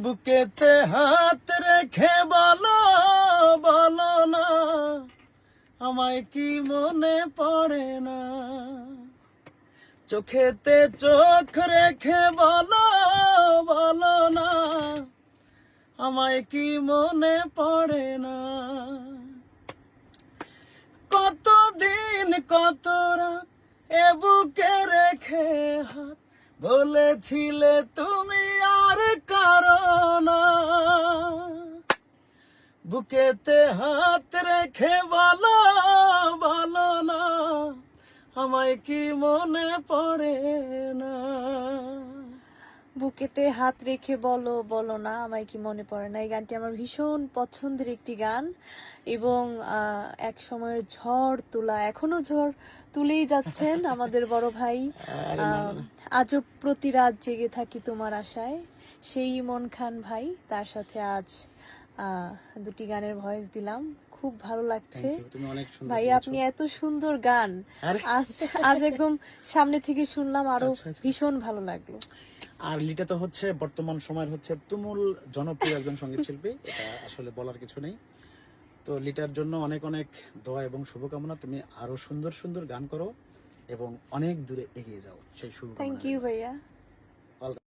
বুকেতে হাত রেখে বলো বলো না, আমায় কি মনে পড়ে না। চোখেতে চোখ রেখে বলো বলো না, আমায় কি মনে পড়ে না। কতদিন কত রাত এ বুকে রেখে হাত, বলেছিলে তুমি আর কারো না। বুকেতে হাত রেখে বলো বলো না, আমায় কি মনে পড়ে না। বুকেতে হাত রেখে বলো বলো না, আমায় কি মনে পড়ে না। এই গানটি আমার ভীষণ পছন্দের একটি গান এবং এক সময়ের ঝড় তোলা, এখনো ঝড় তুলেই যাচ্ছেন আমাদের বড় ভাই। আজও প্রতি রাত জেগে থাকি তোমার আশায়, সেই ইমন খান ভাই, তার সাথে আজ দুটি গানের ভয়েস দিলাম। খুব ভালো লাগছে তুমি অনেক সুন্দর ভাই, বলেছো। আপনি এত সুন্দর গান আরে। আজ আজ একদম সামনে থেকে শুনলাম, আরো আচ্ছা, আচ্ছা। ভীষণ ভালো লাগলো। আর লিটা তো হচ্ছে বর্তমান সময়ের হচ্ছে তুমুল জনপ্রিয় একজন সঙ্গীত শিল্পী, এটা আসলে বলার কিছু নেই। তো লিটার জন্য অনেক অনেক দোয়া এবং শুভকামনা। তুমি আরো সুন্দর সুন্দর গান করো এবং অনেক দূরে এগিয়ে যাও, সেই শুভকামনা। থ্যাংক ইউ ভাইয়া।